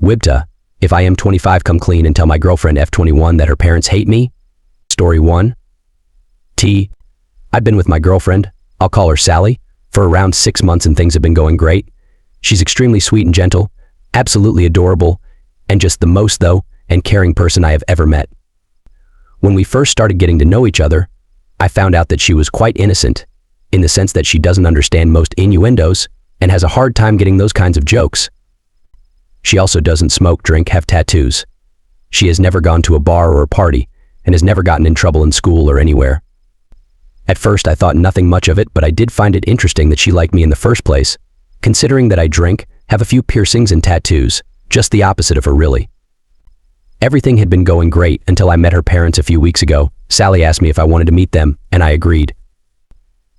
WIBTA, if I m25 come clean and tell my girlfriend f21 that her parents hate me? Story 1. I've been with my girlfriend, I'll call her Sally, for around 6 months and things have been going great. She's extremely sweet and gentle, absolutely adorable, and just the most though, and caring person I have ever met. When we first started getting to know each other, I found out that she was quite innocent, in the sense that she doesn't understand most innuendos and has a hard time getting those kinds of jokes. She also doesn't smoke, drink, have tattoos. She has never gone to a bar or a party and has never gotten in trouble in school or anywhere. At first I thought nothing much of it, but I did find it interesting that she liked me in the first place, considering that I drink, have a few piercings and tattoos, just the opposite of her really. Everything had been going great until I met her parents a few weeks ago. Sally asked me if I wanted to meet them, and I agreed.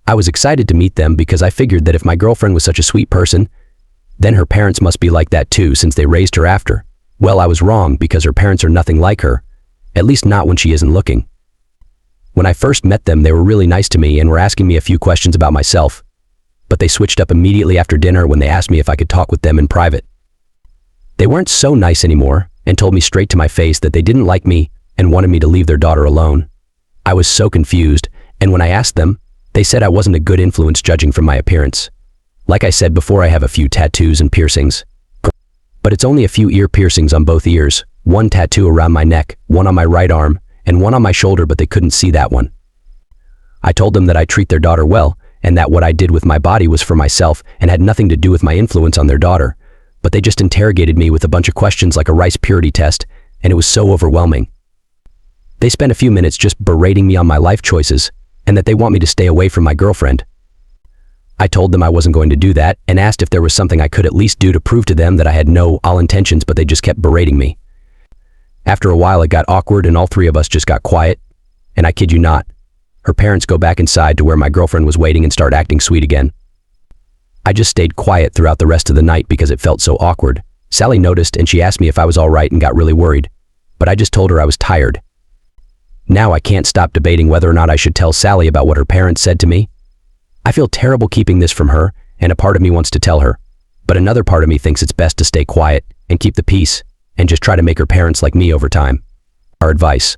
I was excited to meet them because I figured that if my girlfriend was such a sweet person, then her parents must be like that too since they raised her after. Well, I was wrong because her parents are nothing like her, at least not when she isn't looking. When I first met them, they were really nice to me and were asking me a few questions about myself, but they switched up immediately after dinner when they asked me if I could talk with them in private. They weren't so nice anymore and told me straight to my face that they didn't like me and wanted me to leave their daughter alone. I was so confused, and when I asked them, they said I wasn't a good influence judging from my appearance. Like I said before, I have a few tattoos and piercings. But it's only a few ear piercings on both ears, one tattoo around my neck, one on my right arm, and one on my shoulder, but they couldn't see that one. I told them that I treat their daughter well, and that what I did with my body was for myself and had nothing to do with my influence on their daughter, but they just interrogated me with a bunch of questions like a rice purity test, and it was so overwhelming. They spent a few minutes just berating me on my life choices, and that they want me to stay away from my girlfriend. I told them I wasn't going to do that and asked if there was something I could at least do to prove to them that I had no ill intentions, but they just kept berating me. After a while it got awkward and all three of us just got quiet, and I kid you not, her parents go back inside to where my girlfriend was waiting and start acting sweet again. I just stayed quiet throughout the rest of the night because it felt so awkward. Sally noticed and she asked me if I was all right and got really worried, but I just told her I was tired. Now I can't stop debating whether or not I should tell Sally about what her parents said to me. I feel terrible keeping this from her, and a part of me wants to tell her, but another part of me thinks it's best to stay quiet and keep the peace and just try to make her parents like me over time. Our advice.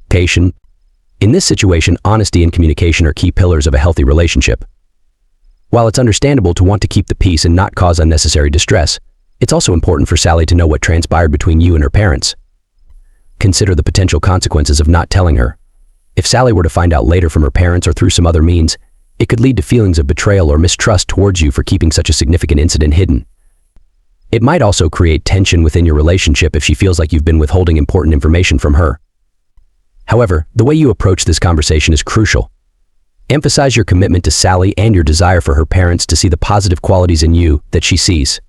Patient. In this situation, honesty and communication are key pillars of a healthy relationship. While it's understandable to want to keep the peace and not cause unnecessary distress, it's also important for Sally to know what transpired between you and her parents. Consider the potential consequences of not telling her. If Sally were to find out later from her parents or through some other means, it could lead to feelings of betrayal or mistrust towards you for keeping such a significant incident hidden. It might also create tension within your relationship if she feels like you've been withholding important information from her. However, the way you approach this conversation is crucial. Emphasize your commitment to Sally and your desire for her parents to see the positive qualities in you that she sees.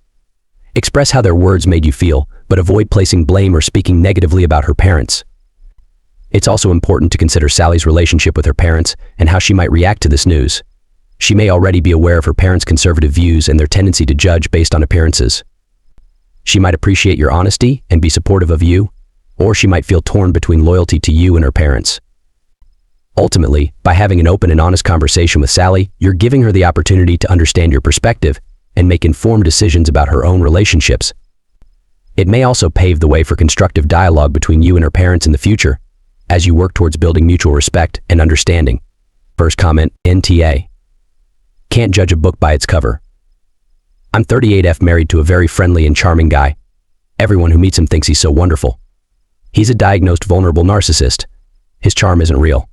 Express how their words made you feel, but avoid placing blame or speaking negatively about her parents. It's also important to consider Sally's relationship with her parents and how she might react to this news. She may already be aware of her parents' conservative views and their tendency to judge based on appearances. She might appreciate your honesty and be supportive of you, or she might feel torn between loyalty to you and her parents. Ultimately, by having an open and honest conversation with Sally, you're giving her the opportunity to understand your perspective and make informed decisions about her own relationships. It may also pave the way for constructive dialogue between you and her parents in the future, as you work towards building mutual respect and understanding. First comment, NTA. Can't judge a book by its cover. I'm 38F, married to a very friendly and charming guy. Everyone who meets him thinks he's so wonderful. He's a diagnosed vulnerable narcissist. His charm isn't real.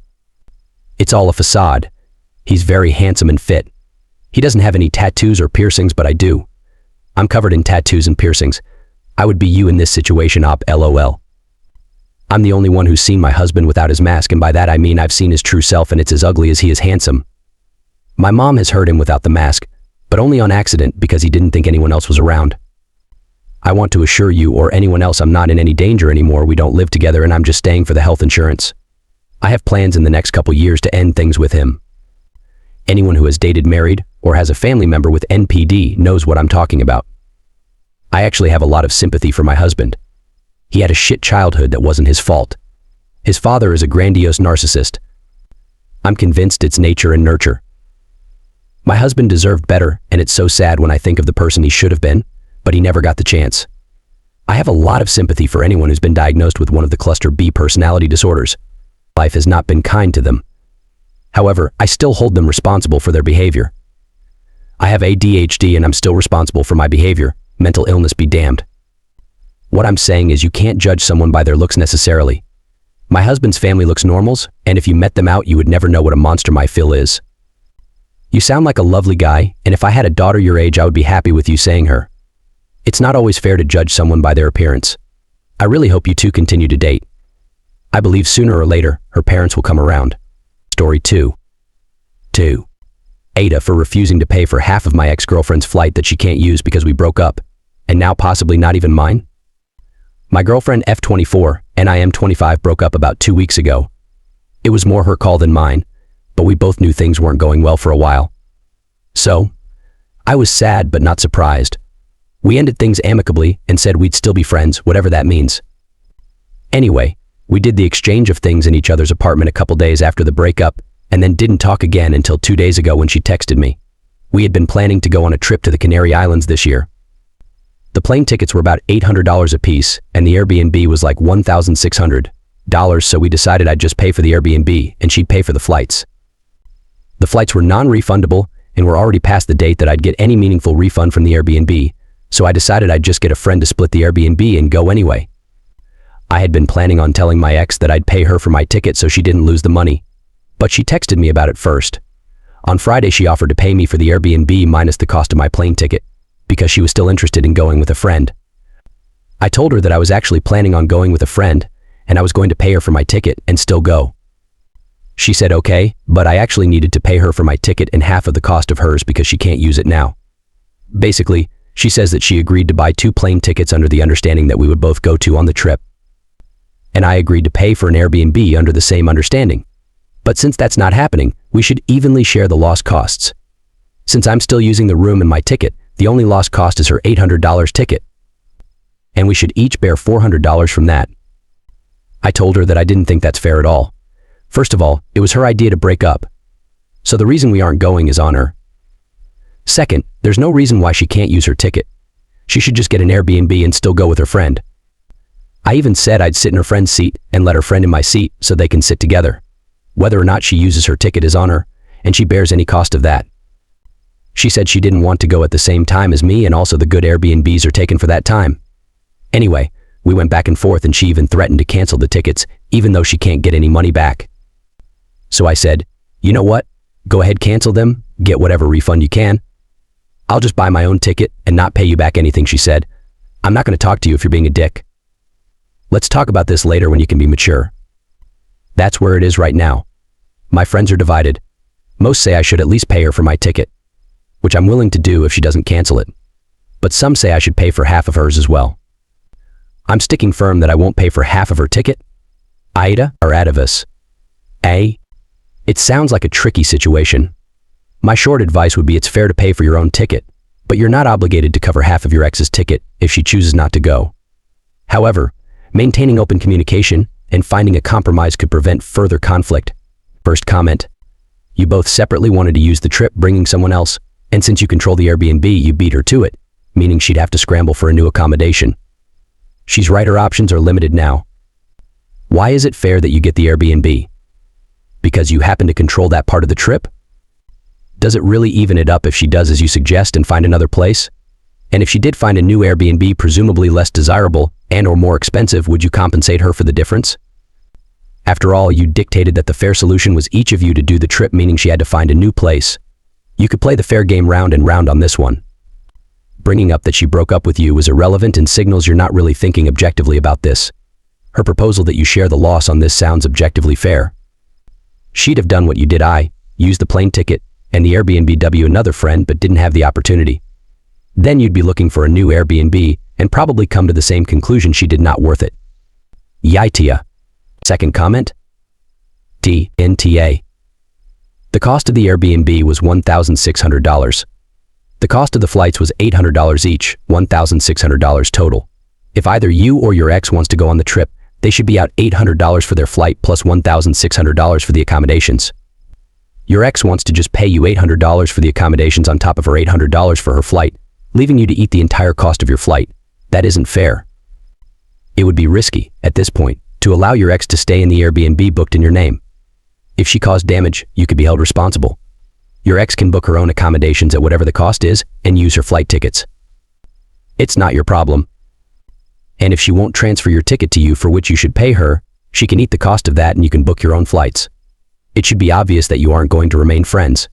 It's all a facade. He's very handsome and fit. He doesn't have any tattoos or piercings, but I do. I'm covered in tattoos and piercings. I would be you in this situation, op, LOL. I'm the only one who's seen my husband without his mask, and by that I mean I've seen his true self, and it's as ugly as he is handsome. My mom has heard him without the mask, but only on accident because he didn't think anyone else was around. I want to assure you or anyone else I'm not in any danger anymore. We don't live together and I'm just staying for the health insurance. I have plans in the next couple years to end things with him. Anyone who has dated, married, or has a family member with NPD knows what I'm talking about. I actually have a lot of sympathy for my husband. He had a shit childhood that wasn't his fault. His father is a grandiose narcissist. I'm convinced it's nature and nurture. My husband deserved better, and it's so sad when I think of the person he should have been, but he never got the chance. I have a lot of sympathy for anyone who's been diagnosed with one of the cluster B personality disorders. Life has not been kind to them. However, I still hold them responsible for their behavior. I have ADHD and I'm still responsible for my behavior. Mental illness be damned. What I'm saying is you can't judge someone by their looks necessarily. My husband's family looks normals, and if you met them out, you would never know what a monster my Phil is. You sound like a lovely guy, and if I had a daughter your age, I would be happy with you saying her. It's not always fair to judge someone by their appearance. I really hope you two continue to date. I believe sooner or later, her parents will come around. Story 2. Ada for refusing to pay for half of my ex-girlfriend's flight that she can't use because we broke up, and now possibly not even mine? My girlfriend f21 and I m25 broke up about 2 weeks ago. It was more her call than mine, but we both knew things weren't going well for a while. So, I was sad but not surprised. We ended things amicably and said we'd still be friends, whatever that means. Anyway, we did the exchange of things in each other's apartment a couple days after the breakup, and then didn't talk again until 2 days ago when she texted me. We had been planning to go on a trip to the Canary Islands this year. The plane tickets were about $800 a piece, and the Airbnb was like $1,600, so we decided I'd just pay for the Airbnb and she'd pay for the flights. The flights were non-refundable and were already past the date that I'd get any meaningful refund from the Airbnb, so I decided I'd just get a friend to split the Airbnb and go anyway. I had been planning on telling my ex that I'd pay her for my ticket so she didn't lose the money, but she texted me about it first. On Friday, she offered to pay me for the Airbnb minus the cost of my plane ticket, because she was still interested in going with a friend. I told her that I was actually planning on going with a friend, and I was going to pay her for my ticket and still go. She said okay, but I actually needed to pay her for my ticket and half of the cost of hers because she can't use it now. Basically, she says that she agreed to buy 2 plane tickets under the understanding that we would both go to on the trip. And I agreed to pay for an Airbnb under the same understanding. But since that's not happening, we should evenly share the lost costs. Since I'm still using the room and my ticket, the only lost cost is her $800 ticket. And we should each bear $400 from that. I told her that I didn't think that's fair at all. First of all, it was her idea to break up. So the reason we aren't going is on her. Second, there's no reason why she can't use her ticket. She should just get an Airbnb and still go with her friend. I even said I'd sit in her friend's seat and let her friend in my seat so they can sit together. Whether or not she uses her ticket is on her, and she bears any cost of that. She said she didn't want to go at the same time as me, and also the good Airbnbs are taken for that time. Anyway, we went back and forth and she even threatened to cancel the tickets, even though she can't get any money back. So I said, you know what? Go ahead, cancel them, get whatever refund you can. I'll just buy my own ticket and not pay you back anything, she said. I'm not going to talk to you if you're being a dick. Let's talk about this later when you can be mature. That's where it is right now. My friends are divided. Most say I should at least pay her for my ticket, which I'm willing to do if she doesn't cancel it. But some say I should pay for half of hers as well. I'm sticking firm that I won't pay for half of her ticket. Ida or Atavis? A? It sounds like a tricky situation. My short advice would be it's fair to pay for your own ticket, but you're not obligated to cover half of your ex's ticket if she chooses not to go. However, maintaining open communication and finding a compromise could prevent further conflict. First comment. You both separately wanted to use the trip bringing someone else, and since you control the Airbnb, you beat her to it, meaning she'd have to scramble for a new accommodation. She's right, her options are limited now. Why is it fair that you get the Airbnb? Because you happen to control that part of the trip? Does it really even it up if she does as you suggest and find another place? And if she did find a new Airbnb, presumably less desirable and or more expensive, would you compensate her for the difference? After all, you dictated that the fair solution was each of you to do the trip, meaning she had to find a new place. You could play the fair game round and round on this one. Bringing up that she broke up with you was irrelevant and signals you're not really thinking objectively about this. Her proposal that you share the loss on this sounds objectively fair. She'd have done what you did. I used the plane ticket and the Airbnb another friend but didn't have the opportunity. Then you'd be looking for a new Airbnb and probably come to the same conclusion: she did not worth it. WIBTA. Second comment. DNTA. The cost of the Airbnb was $1,600. The cost of the flights was $800 each, $1,600 total. If either you or your ex wants to go on the trip, they should be out $800 for their flight plus $1,600 for the accommodations. Your ex wants to just pay you $800 for the accommodations on top of her $800 for her flight, leaving you to eat the entire cost of your flight. That isn't fair. It would be risky, at this point, to allow your ex to stay in the Airbnb booked in your name. If she caused damage, you could be held responsible. Your ex can book her own accommodations at whatever the cost is and use her flight tickets. It's not your problem. And if she won't transfer your ticket to you for which you should pay her, she can eat the cost of that and you can book your own flights. It should be obvious that you aren't going to remain friends.